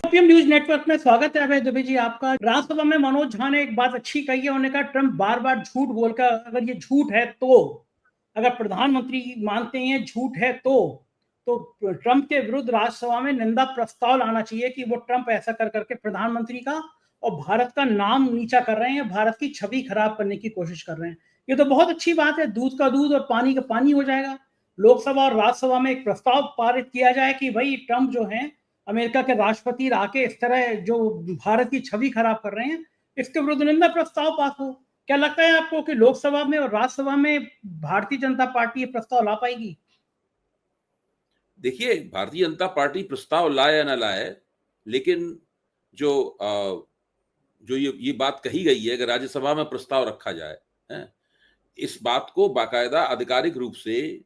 PM news network में स्वागत है अभय दुबे जी आपका। राज्यसभा में मनोज झा ने एक बात अच्छी कही है। उन्होंने कहा ट्रंप बार बार झूठ बोलकर, अगर ये झूठ है तो, अगर प्रधानमंत्री मानते हैं झूठ है तो ट्रंप के विरुद्ध राज्यसभा में निंदा प्रस्ताव लाना चाहिए कि वो ट्रंप ऐसा कर करके प्रधानमंत्री का और भारत का नाम नीचा कर रहे हैं, भारत की छवि खराब करने की कोशिश कर रहे हैं। ये तो बहुत अच्छी बात है, दूध का दूध और पानी का पानी हो जाएगा। लोकसभा और राज्यसभा में एक प्रस्ताव पारित किया जाए कि भाई ट्रंप जो है अमेरिका के राष्ट्रपति आके इस तरह जो भारत की छवि खराब कर रहे हैं, इसके विरुद्ध निंदा प्रस्ताव पास हो। क्या लगता है आपको कि लोकसभा में और राज्यसभा में भारतीय जनता पार्टी ये प्रस्ताव ला पाएगी? देखिए, भारतीय जनता पार्टी प्रस्ताव लाए या ना लाए, लेकिन जो ये बात कही गई है कि राज्यसभा में प्रस्ताव रखा जाए, इस बात को बाकायदा आधिकारिक रूप से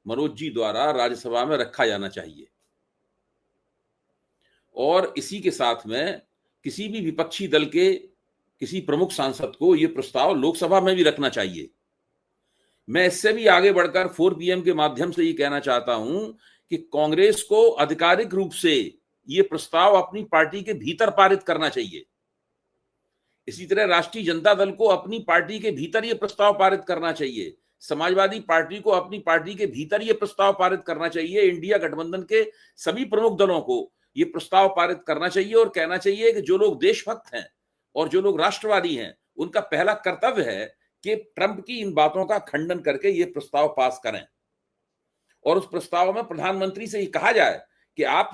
मनोज जी द्वारा राज्यसभा में रखा जाना चाहिए और इसी के साथ में किसी भी विपक्षी दल के किसी प्रमुख सांसद को यह प्रस्ताव लोकसभा में भी रखना चाहिए। मैं इससे भी आगे बढ़कर 4 PM के माध्यम से ये कहना चाहता हूं कि कांग्रेस को आधिकारिक रूप से यह प्रस्ताव अपनी पार्टी के भीतर पारित करना चाहिए। इसी तरह राष्ट्रीय जनता दल को अपनी पार्टी के भीतर यह प्रस्ताव पारित करना चाहिए। समाजवादी पार्टी को अपनी पार्टी के भीतर यह प्रस्ताव पारित करना चाहिए। इंडिया गठबंधन के सभी प्रमुख दलों को यह प्रस्ताव पारित करना चाहिए और कहना चाहिए कि जो लोग देशभक्त हैं और जो लोग राष्ट्रवादी हैं, उनका पहला कर्तव्य है कि ट्रंप की इन बातों का खंडन करके यह प्रस्ताव पास करें और उस प्रस्ताव में प्रधानमंत्री से ये कहा जाए कि आप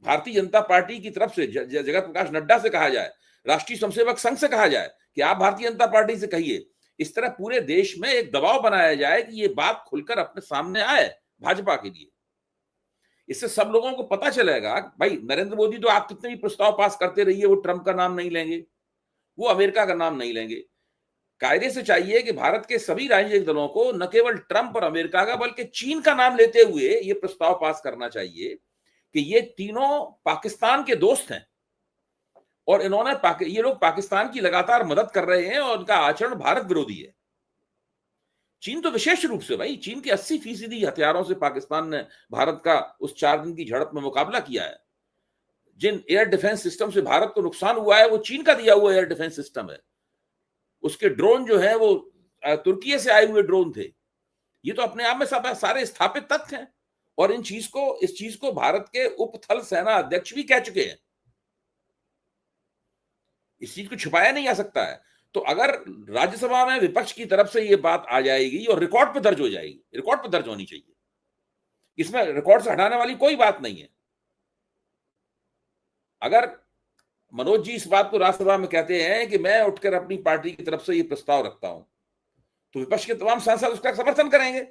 भारतीय जनता पार्टी की तरफ से जगत प्रकाश नड्डा से कहा जाए, राष्ट्रीय स्वयंसेवक संघ से कहा जाए कि आप भारतीय जनता पार्टी से कहिए। इस तरह पूरे देश में एक दबाव बनाया जाए कि ये बात खुलकर अपने सामने आए भाजपा के लिए। इससे सब लोगों को पता चलेगा भाई नरेंद्र मोदी तो आप कितने भी प्रस्ताव पास करते रहिए, वो ट्रंप का नाम नहीं लेंगे, वो अमेरिका का नाम नहीं लेंगे। कायदे से चाहिए कि भारत के सभी राजनीतिक दलों को न केवल ट्रंप और अमेरिका का बल्कि चीन का नाम लेते हुए यह प्रस्ताव पास करना चाहिए कि ये तीनों पाकिस्तान के दोस्त हैं और ये लोग पाकिस्तान की लगातार मदद कर रहे हैं और उनका आचरण भारत विरोधी है। चीन तो विशेष रूप से, भाई चीन के 80% हथियारों से पाकिस्तान ने भारत का उस 4 दिन की झड़प में मुकाबला किया है। जिन एयर डिफेंस सिस्टम से भारत को नुकसान हुआ है वो चीन का दिया हुआ एयर डिफेंस सिस्टम है। उसके ड्रोन जो है वो तुर्की से आए हुए ड्रोन थे। ये तो अपने आप में सब सारे स्थापित तथ्य हैं और इस चीज को भारत के उप थल सेना अध्यक्ष भी कह चुके हैं। इस चीज को छुपाया नहीं जा सकता है। तो अगर राज्यसभा में विपक्ष की तरफ से ये बात आ जाएगी और रिकॉर्ड पर दर्ज हो जाएगी, रिकॉर्ड पर दर्ज होनी चाहिए, इसमें रिकॉर्ड से हटाने वाली कोई बात नहीं है। अगर मनोज जी इस बात को राज्यसभा में कहते हैं कि मैं उठकर अपनी पार्टी की तरफ से ये प्रस्ताव रखता हूं, तो विपक्ष के तमाम सांसद उसका समर्थन करेंगे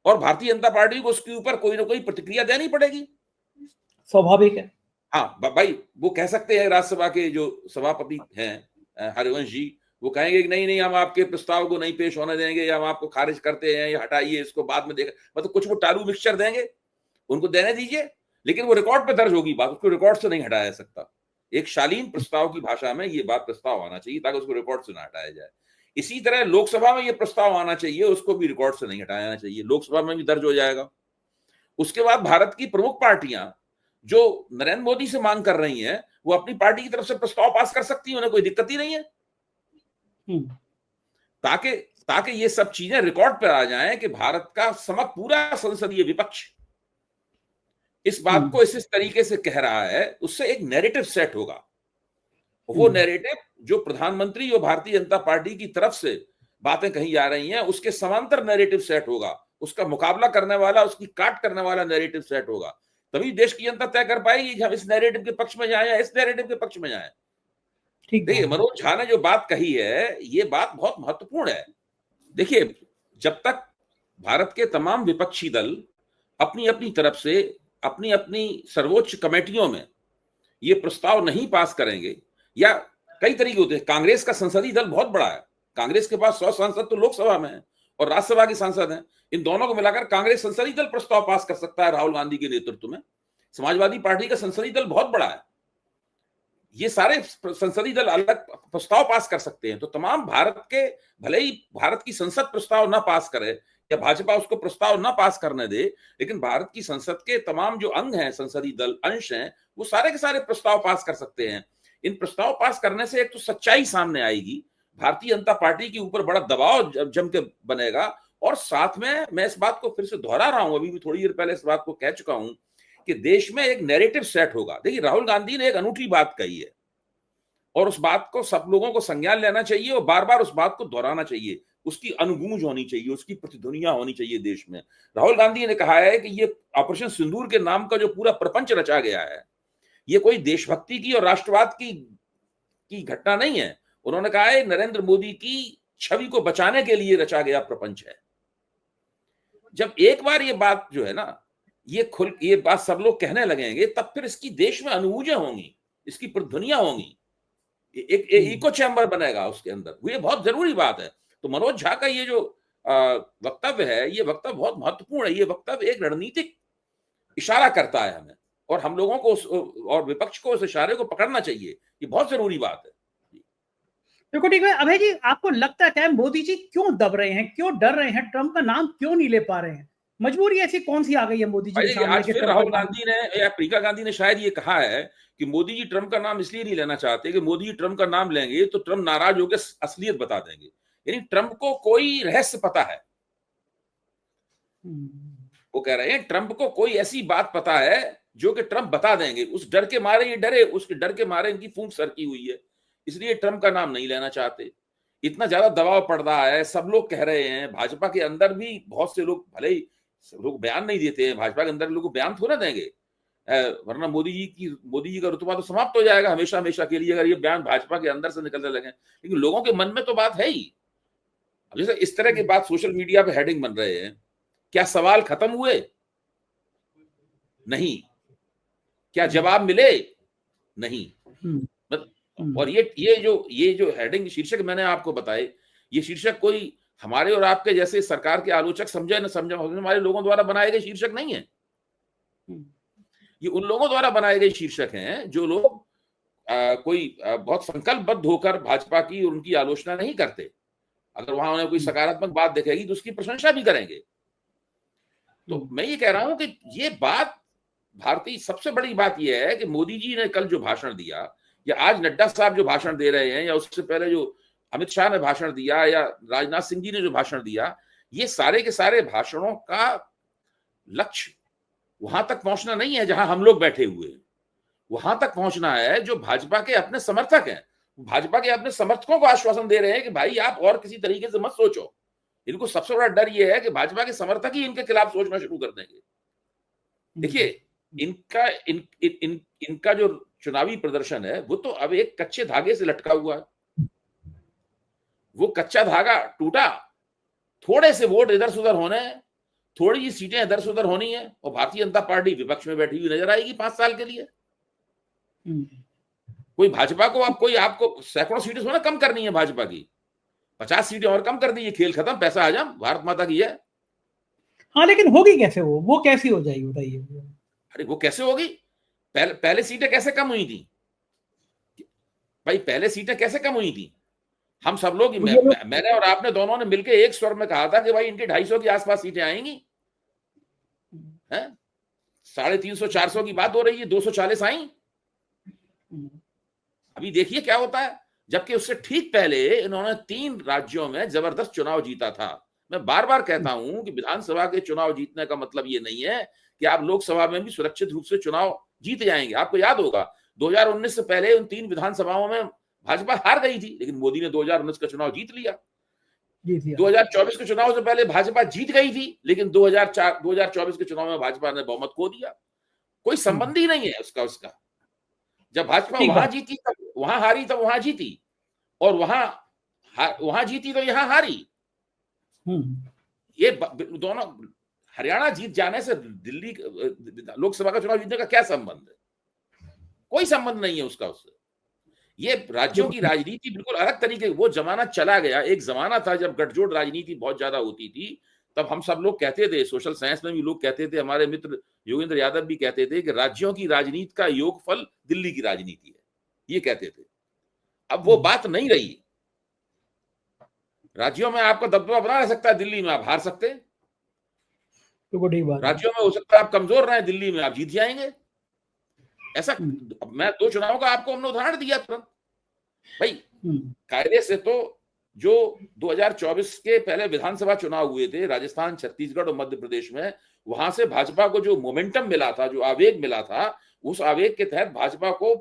और भारतीय जनता पार्टी को उसके ऊपर कोई ना कोई प्रतिक्रिया देनी पड़ेगी। स्वाभाविक है। हाँ भाई, वो कह सकते हैं, राज्यसभा के जो सभापति हैं हरिवंश जी, वो कहेंगे कि नहीं हम आपके प्रस्ताव को नहीं पेश होने देंगे या हम आपको खारिज करते हैं या हटाइए इसको, बाद में देख, मतलब कुछ वो टालू मिक्सचर देंगे, उनको देने दीजिए, लेकिन वो रिकॉर्ड पे दर्ज होगी बात, उसको रिकॉर्ड से नहीं हटाया जा सकता। एक शालीन प्रस्ताव की भाषा में ये बात प्रस्ताव आना चाहिए ताकि उसको रिकॉर्ड से ना हटाया जाए। इसी तरह लोकसभा में ये प्रस्ताव आना चाहिए, उसको भी रिकॉर्ड से नहीं हटाया चाहिए, लोकसभा में भी दर्ज हो जाएगा। उसके बाद भारत की प्रमुख पार्टियां जो नरेंद्र मोदी से मांग कर रही हैं, वो अपनी पार्टी की तरफ से प्रस्ताव पास कर सकती हैं, उन्हें कोई दिक्कत ही नहीं है, ताकि ये सब चीजें रिकॉर्ड पर आ जाएं कि भारत का पूरा संसदीय विपक्ष इस बात को इस तरीके से कह रहा है, उससे एक नैरेटिव सेट होगा। वो नैरेटिव जो प्रधानमंत्री और भारतीय जनता पार्टी की तरफ से बातें कही जा रही हैं, उसके समांतर नैरेटिव सेट होगा, उसका मुकाबला करने वाला, उसकी काट करने वाला नैरेटिव सेट होगा। तभी देश की जनता तय कर पाएगी कि हम इस नैरेटिव के पक्ष में जाएं या इस नैरेटिव के पक्ष में जाएं। देखिए, मनोज झा ने जो बात कही है, ये बात बहुत महत्वपूर्ण है। देखिए, जब तक भारत के तमाम विपक्षी दल अपनी अपनी तरफ से अपनी अपनी सर्वोच्च कमेटियों में ये प्रस्ताव नहीं पास करेंगे, या कई तरीके होते हैं, कांग्रेस का संसदीय दल बहुत बड़ा है, कांग्रेस के पास 100 सांसद तो लोकसभा में है और राज्यसभा के सांसद हैं, इन दोनों को मिलाकर कांग्रेस संसदीय दल प्रस्ताव पास कर सकता है राहुल गांधी के नेतृत्व में। समाजवादी पार्टी का संसदीय दल बहुत बड़ा है, ये सारे संसदीय दल अलग प्रस्ताव पास कर सकते हैं। तो तमाम भारत के, भले ही भारत की संसद प्रस्ताव ना पास करे, या भाजपा उसको प्रस्ताव ना पास करने दे, लेकिन भारत की संसद के तमाम जो अंग हैं, संसदीय दल अंश हैं, वो सारे के सारे प्रस्ताव पास कर सकते हैं। इन प्रस्ताव पास करने से एक तो सच्चाई सामने आएगी, भारतीय जनता पार्टी के ऊपर बड़ा दबाव जम के बनेगा, और साथ में मैं इस बात को फिर से दोहरा रहा हूं, अभी भी थोड़ी देर पहले इस बात को कह चुका हूं कि देश में एक नैरेटिव सेट होगा। देखिए, राहुल गांधी ने एक अनूठी बात कही है और उस बात को सब लोगों को संज्ञान लेना चाहिए और बार बार उस बात को दोहराना चाहिए, उसकी अनुगूंज होनी चाहिए, उसकी प्रतिध्वनियां होनी चाहिए देश में। राहुल गांधी ने कहा है कि ये ऑपरेशन सिंदूर के नाम का जो पूरा प्रपंच रचा गया है, ये कोई देशभक्ति की और राष्ट्रवाद की घटना नहीं है। उन्होंने कहा है नरेंद्र मोदी की छवि को बचाने के लिए रचा गया प्रपंच है। जब एक बार ये बात जो है ना, ये बात सब लोग कहने लगेंगे, तब फिर इसकी देश में अनुगूंजें होंगी, इसकी प्रतिध्वनियां होंगी, एक इको चैम्बर बनेगा उसके अंदर। ये बहुत जरूरी बात है। तो मनोज झा का ये जो वक्तव्य है, ये वक्तव्य बहुत महत्वपूर्ण है। ये वक्तव्य एक रणनीतिक इशारा करता है हमें, और हम लोगों को और विपक्ष को उस इशारे को पकड़ना चाहिए। ये बहुत जरूरी बात है। देखो ठीक है अभय जी, आपको लगता है मोदी जी क्यों दब रहे हैं, क्यों डर रहे हैं, ट्रंप का नाम क्यों नहीं ले पा रहे हैं? मजबूरी ऐसी कौन सी आ गई है मोदी जी के सामने? आज फिर राहुल गांधी ने या प्रियंका गांधी ने शायद ये कहा है कि मोदी जी ट्रंप का नाम इसलिए नहीं लेना चाहते कि मोदी जी ट्रंप का नाम लेंगे तो ट्रंप नाराज होकर असलियत बता देंगे। यानी ट्रंप को कोई रहस्य पता है। वो कह रहे हैं ट्रंप को कोई ऐसी बात पता है जो कि ट्रंप बता देंगे। उस डर के मारे ये डरे, उसके डर के मारे इनकी फूंक सरकी हुई है, इसलिए ट्रंप का नाम नहीं लेना चाहते। इतना ज्यादा दबाव पड़ रहा है, सब लोग कह रहे हैं। भाजपा के अंदर भी बहुत से लोग, भले ही लोग बयान नहीं देते हैं, भाजपा के अंदर लोग बयान थोड़ा देंगे, वरना मोदी जी का रुतबा तो समाप्त हो जाएगा हमेशा हमेशा के लिए, अगर ये बयान भाजपा के अंदर से निकलने लगे। लेकिन लोगों के मन में तो बात है ही। जैसे इस तरह की बात सोशल मीडिया पे हेडिंग बन रहे हैं, क्या सवाल खत्म हुए? नहीं। क्या जवाब मिले? नहीं। और ये जो हेडिंग शीर्षक मैंने आपको बताए, ये शीर्षक कोई हमारे और आपके जैसे सरकार के आलोचक समझे न समझे हमारे लोगों द्वारा बनाए गए शीर्षक नहीं है। ये उन लोगों द्वारा बनाए गए शीर्षक हैं जो लोग कोई बहुत संकल्पबद्ध होकर भाजपा की और उनकी आलोचना नहीं करते। अगर वहां उन्हें कोई सकारात्मक बात दिखेगी तो उसकी प्रशंसा भी करेंगे। तो मैं ये कह रहा हूं कि ये बात भारतीय सबसे बड़ी बात यह है कि मोदी जी ने कल जो भाषण दिया, या आज नड्डा साहब जो भाषण दे रहे हैं, या उससे पहले जो अमित शाह ने भाषण दिया, या राजनाथ सिंह जी ने जो भाषण दिया, ये सारे के सारे भाषणों का लक्ष्य वहां तक पहुंचना नहीं है जहां हम लोग बैठे हुए हैं। वहां तक पहुंचना है जो भाजपा के अपने समर्थक हैं। भाजपा के अपने समर्थकों को आश्वासन दे रहे हैं कि भाई आप और किसी तरीके से मत सोचो। इनको सबसे बड़ा डर यह है कि भाजपा के समर्थक ही इनके खिलाफ सोचना शुरू कर देंगे। देखिए, इनका जो चुनावी प्रदर्शन है वो तो अब एक कच्चे धागे से लटका हुआ है। वो कच्चा धागा टूटा, थोड़े से वोट इधर से उधर होने, थोड़ी सी सीटें इधर से उधर होनी है, और भारतीय जनता पार्टी विपक्ष में बैठी हुई नजर आएगी 5 साल के लिए। कोई भाजपा को आपको सैकड़ों सीटें थोड़ा कम करनी है। भाजपा की 50 सीटें और कम कर दी, खेल खत्म, पैसा हजम, भारत माता की है। हाँ, लेकिन होगी कैसे? वो कैसी हो जाएगी बताइए? अरे वो कैसे होगी? पहले सीटें कैसे कम हुई थी भाई? पहले सीटें कैसे कम हुई थी? हम सब लोग, मैंने और आपने दोनों ने मिलकर एक स्वर में कहा था कि भाई इनकी 250 के आसपास सीटें आएंगी। 350 400 की बात हो रही है, 240 आई। अभी देखिए क्या होता है। जबकि उससे ठीक पहले इन्होंने 3 राज्यों में जबरदस्त चुनाव जीता था। मैं बार बार कहता हूं कि विधानसभा के चुनाव जीतने का मतलब ये नहीं है कि आप लोकसभा में भी सुरक्षित रूप से चुनाव जीत जाएंगे। आपको याद होगा 2019 से पहले उन 3 विधानसभाओं में भाजपा हार गई थी, लेकिन मोदी ने 2019 का चुनाव जीत लिया। 2024 के चुनाव से पहले भाजपा जीत गई थी, लेकिन 2024 के चुनाव में भाजपा ने बहुमत खो दिया। कोई संबंध ही नहीं है उसका। जब भाजपा वहां जीती तब वहां हारी, तब वहां जीती, और वहां जीती तो यहां हारी। ये दोनों, हरियाणा जीत जाने से दिल्ली लोकसभा का चुनाव जीतने का क्या संबंध है? कोई संबंध नहीं है उसका उससे। ये राज्यों की राजनीति बिल्कुल अलग तरीके, वो जमाना चला गया। एक जमाना था जब गठजोड़ राजनीति बहुत ज्यादा होती थी, तब हम सब लोग कहते थे, सोशल साइंस में भी लोग कहते थे, हमारे मित्र योगेंद्र यादव भी कहते थे कि राज्यों की राजनीति का योगफल दिल्ली की राजनीति है, ये कहते थे। अब वो बात नहीं रही। राज्यों में आपका दबदबा बना रह सकता है, दिल्ली में आप हार सकते हैं। तो बड़ी बात है। राज्यों में हो सकता है आप कमजोर रहे, दिल्ली में आप जीत जाएंगे। ऐसा मैं 2 चुनावों का आपको हमने उदाहरण दिया तुरंत। भाई कायदे से तो जो 2024 के पहले विधानसभा चुनाव हुए थे राजस्थान, छत्तीसगढ़ और मध्य प्रदेश में, वहां से भाजपा को जो मोमेंटम मिला था, जो आवेग मिला था, उस आवेग के तहत भाजपा को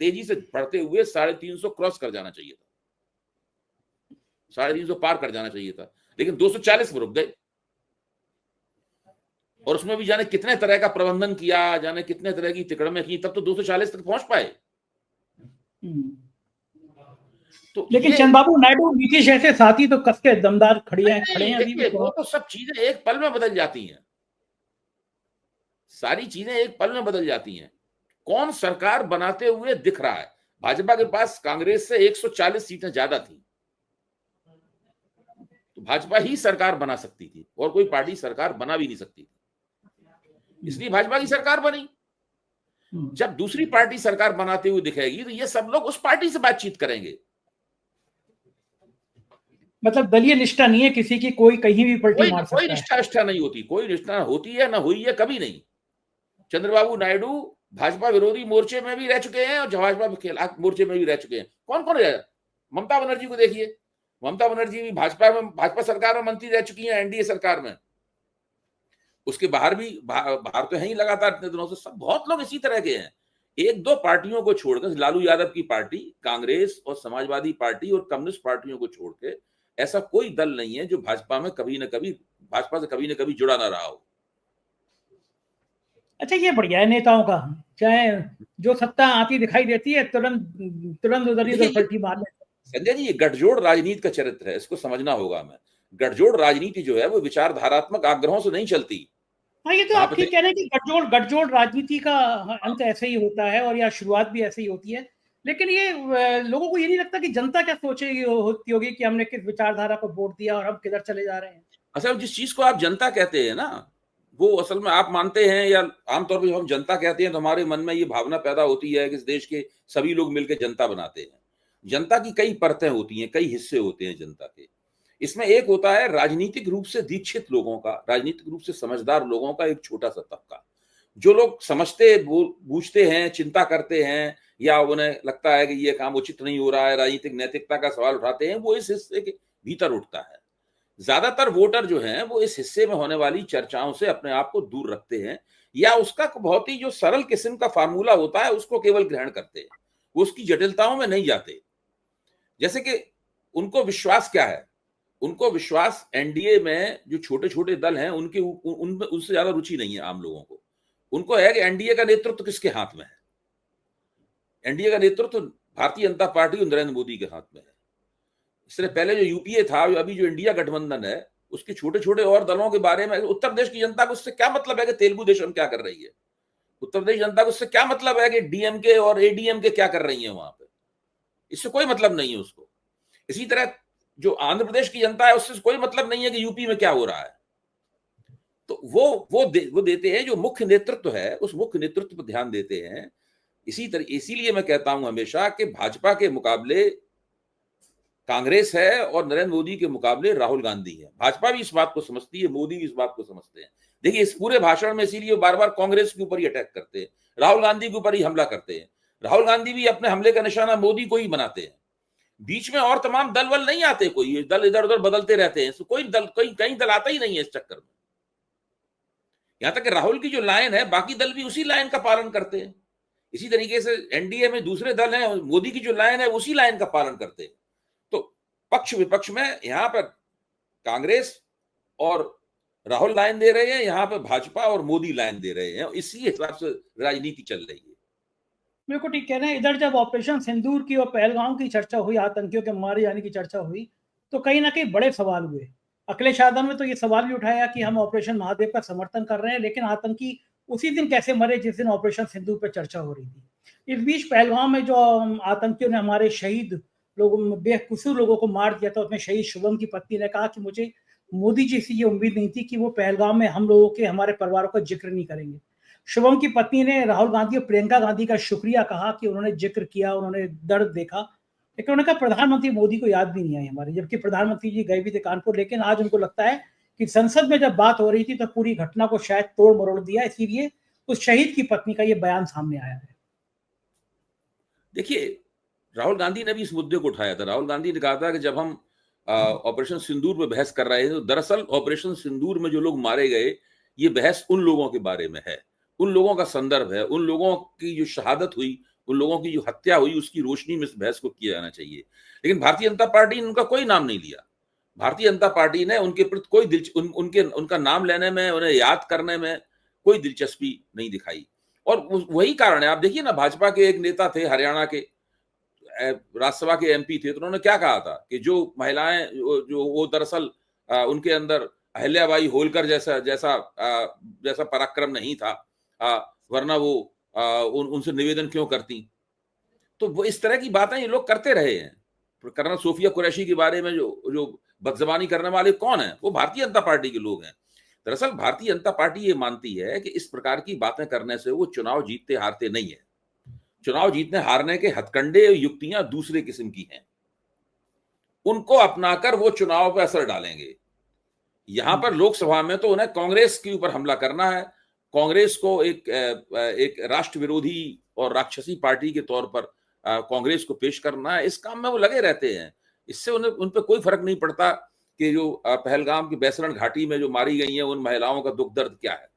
तेजी से बढ़ते हुए 350 क्रॉस कर जाना चाहिए था, 350 पार कर जाना चाहिए था, लेकिन 240 में रुक गए। और उसमें भी जाने कितने तरह का प्रबंधन किया, जाने कितने तरह की तिकड़में की, तब तो 240 तक पहुंच पाए। तो लेकिन चंद्रबाबू नायडू, नीतीश ऐसे साथी तो कस के दमदार खड़े हैं अभी भी। वो तो सब चीजें एक पल में बदल जाती हैं, सारी चीजें एक पल में बदल जाती हैं। कौन सरकार बनाते हुए दिख रहा है? भाजपा के पास कांग्रेस से 140 सीटें ज्यादा थी, तो भाजपा ही सरकार बना सकती थी और कोई पार्टी सरकार बना भी नहीं सकती थी, इसलिए भाजपा की सरकार बनी। जब दूसरी पार्टी सरकार बनाते हुए दिखेगी तो ये सब लोग उस पार्टी से बातचीत करेंगे। मतलब दलीय निष्ठा नहीं है किसी की, कोई कहीं भी पलटी मार सकता है। कोई निष्ठा नहीं होती, कोई निष्ठा होती है ना हुई है, कभी नहीं। चंद्रबाबू नायडू भाजपा विरोधी मोर्चे में भी रह चुके हैं और भाजपा के खिलाफ मोर्चे में भी रह चुके हैं। कौन कौन रह? ममता बनर्जी को देखिए, ममता बनर्जी भी भाजपा सरकार में मंत्री रह चुकी हैं, एनडीए सरकार में। उसके बाहर भी बाहर तो है ही लगातार इतने दिनों से। सब बहुत लोग इसी तरह के हैं। एक दो पार्टियों को छोड़कर, लालू यादव की पार्टी, कांग्रेस और समाजवादी पार्टी और कम्युनिस्ट पार्टियों को छोड़ के ऐसा कोई दल नहीं है जो भाजपा में कभी न कभी जुड़ा ना रहा हो। अच्छा, ये बढ़िया है नेताओं का, चाहे जो सत्ता आती दिखाई देती है तुरंत उधर ही उधर पलटी मार लेते। संजय जी, ये गठजोड़ राजनीति का चरित्र है, इसको समझना होगा हमें। गठजोड़ राजनीति जो है वो विचारधारात्मक आग्रहों से नहीं चलती। हाँ, ये तो आप ठीक कह रहे हैं कि गठजोड़ राजनीति का अंत ऐसे ही होता है और या शुरुआत भी ऐसे ही होती है। लेकिन ये लोगों को ये नहीं लगता कि जनता क्या सोचेगी होती होगी कि हमने किस विचारधारा को वोट दिया और हम किधर चले जा रहे हैं। असल जिस चीज को आप जनता कहते हैं ना, वो असल में आप मानते हैं या आमतौर पर हम जनता कहते हैं तो हमारे मन में ये भावना पैदा होती है कि इस देश के सभी लोग मिलकर जनता बनाते हैं। जनता की कई परतें होती हैं, कई हिस्से होते हैं जनता के। इसमें एक होता है राजनीतिक रूप से दीक्षित लोगों का, राजनीतिक रूप से समझदार लोगों का एक छोटा सा तबका, जो लोग समझते बूझते हैं, चिंता करते हैं, या उन्हें लगता है कि ये काम उचित नहीं हो रहा है, राजनीतिक नैतिकता का सवाल उठाते हैं, वो इस हिस्से के भीतर उठता है। ज्यादातर वोटर जो हैं वो इस हिस्से में होने वाली चर्चाओं से अपने आप को दूर रखते हैं, या उसका बहुत ही जो सरल किस्म का फार्मूला होता है उसको केवल ग्रहण करते हैं, वो उसकी जटिलताओं में नहीं जाते। जैसे कि उनको विश्वास क्या है? उनको विश्वास एनडीए में जो छोटे छोटे दल हैं उनके उनमें उनसे ज्यादा रुचि नहीं है आम लोगों को। उनको है कि एनडीए का नेतृत्व किसके हाथ में है? एनडीए का नेतृत्व भारतीय जनता पार्टी और नरेंद्र मोदी के हाथ में है। इससे पहले जो यूपीए था, अभी जो इंडिया गठबंधन है, उसके छोटे छोटे और दलों के बारे में उत्तर प्रदेश की जनता को उससे क्या मतलब है कि तेलुगु देशम क्या कर रही है? उत्तर प्रदेश जनता को उससे क्या मतलब है कि डीएमके और एडीएमके क्या कर रही है वहां पे? इससे कोई मतलब नहीं है उसको। इसी तरह जो आंध्र प्रदेश की जनता है उससे कोई मतलब नहीं है कि यूपी में क्या हो रहा है। तो वो देते हैं जो मुख्य नेतृत्व है, उस मुख्य नेतृत्व पर ध्यान देते हैं। इसीलिए मैं कहता हूं हमेशा कि भाजपा के मुकाबले कांग्रेस है और नरेंद्र मोदी के मुकाबले राहुल गांधी है। भाजपा भी इस बात को समझती है, मोदी भी इस बात को समझते हैं। देखिए इस पूरे भाषण में इसीलिए बार बार कांग्रेस के ऊपर ही अटैक करते हैं, राहुल गांधी के ऊपर ही हमला करते हैं। राहुल गांधी भी अपने हमले का निशाना मोदी को ही बनाते हैं। बीच में और तमाम दल वल नहीं आते, कोई दल इधर उधर बदलते रहते हैं, कोई दल कहीं दल आता ही नहीं है इस चक्कर में। यहां तक कि राहुल की जो लाइन है बाकी दल भी उसी लाइन का पालन करते हैं। इसी तरीके से एनडीए में दूसरे दल हैं, मोदी की जो लाइन है उसी लाइन का पालन करते हैं। तो पक्ष विपक्ष में यहां पर कांग्रेस और राहुल लाइन दे रहे हैं, यहां पर भाजपा और मोदी लाइन दे रहे हैं। इसी हिसाब से राजनीति चल रही है। बिल्कुल ठीक कह रहे हैं। इधर जब ऑपरेशन सिंदूर की और पहलगाम की चर्चा हुई, आतंकियों के मारे जाने की चर्चा हुई, तो कहीं ना कहीं बड़े सवाल हुए। अखिलेश यादव ने तो ये सवाल भी उठाया कि हम ऑपरेशन महादेव का समर्थन कर रहे हैं, लेकिन आतंकी उसी दिन कैसे मरे जिस दिन ऑपरेशन सिंदूर पर चर्चा हो रही थी। इस बीच पहलगाम में जो आतंकियों ने हमारे शहीद लोगों, बेकसूर लोगों को मार दिया था, उसमें शहीद शुभम की पत्नी ने कहा कि मुझे मोदी जी से ये उम्मीद नहीं थी कि वो पहलगाम में हम लोगों के, हमारे परिवारों का जिक्र नहीं करेंगे। शुभम की पत्नी ने राहुल गांधी और प्रियंका गांधी का शुक्रिया कहा कि उन्होंने जिक्र किया, उन्होंने दर्द देखा, लेकिन उन्होंने कहा प्रधानमंत्री मोदी को याद भी नहीं आई हमारे, जबकि प्रधानमंत्री जी गए भी थे कानपुर। लेकिन आज उनको लगता है कि संसद में जब बात हो रही थी तो पूरी घटना को शायद तोड़ मरोड़ दिया, इसीलिए उस शहीद की पत्नी का ये बयान सामने आया है। देखिए, राहुल गांधी ने भी इस मुद्दे को उठाया था। राहुल गांधी ने कहा था कि जब हम ऑपरेशन सिंदूर में बहस कर रहे थे तो दरअसल ऑपरेशन सिंदूर में जो लोग मारे गए, ये बहस उन लोगों के बारे में है, उन लोगों का संदर्भ है, उन लोगों की जो शहादत हुई, उन लोगों की जो हत्या हुई, उसकी रोशनी में इस बहस को किया जाना चाहिए। लेकिन भारतीय जनता पार्टी ने उनका कोई नाम नहीं लिया। भारतीय जनता पार्टी ने उनके प्रति कोई उनका नाम लेने में, उन्हें याद करने में कोई दिलचस्पी नहीं दिखाई। और वही कारण है, आप देखिए ना, भाजपा के एक नेता थे हरियाणा के, राज्यसभा के एमपी थे, तो उन्होंने क्या कहा था कि जो महिलाएं जो वो दरअसल उनके अंदर अहिल्याबाई होलकर जैसा पराक्रम नहीं था, वरना वो उनसे निवेदन क्यों करती। तो वो इस तरह की बातें ये लोग करते रहे हैं। कर्नल सोफिया कुरैशी के बारे में जो बदजबानी करने वाले कौन है, वो भारतीय जनता पार्टी के लोग हैं। दरअसल भारतीय जनता पार्टी ये मानती है कि इस प्रकार की बातें करने से वो चुनाव जीतते हारते नहीं है। चुनाव जीतने हारने के हथकंडे युक्तियां दूसरे किस्म की हैं, उनको अपनाकर वो चुनाव पर असर डालेंगे। यहां पर लोकसभा में तो उन्हें कांग्रेस के ऊपर हमला करना है, कांग्रेस को एक राष्ट्र विरोधी और राक्षसी पार्टी के तौर पर कांग्रेस को पेश करना है। इस काम में वो लगे रहते हैं। इससे उन्हें उन पर कोई फर्क नहीं पड़ता कि जो पहलगाम की बैसरण घाटी में जो मारी गई हैं उन महिलाओं का दुख दर्द क्या है।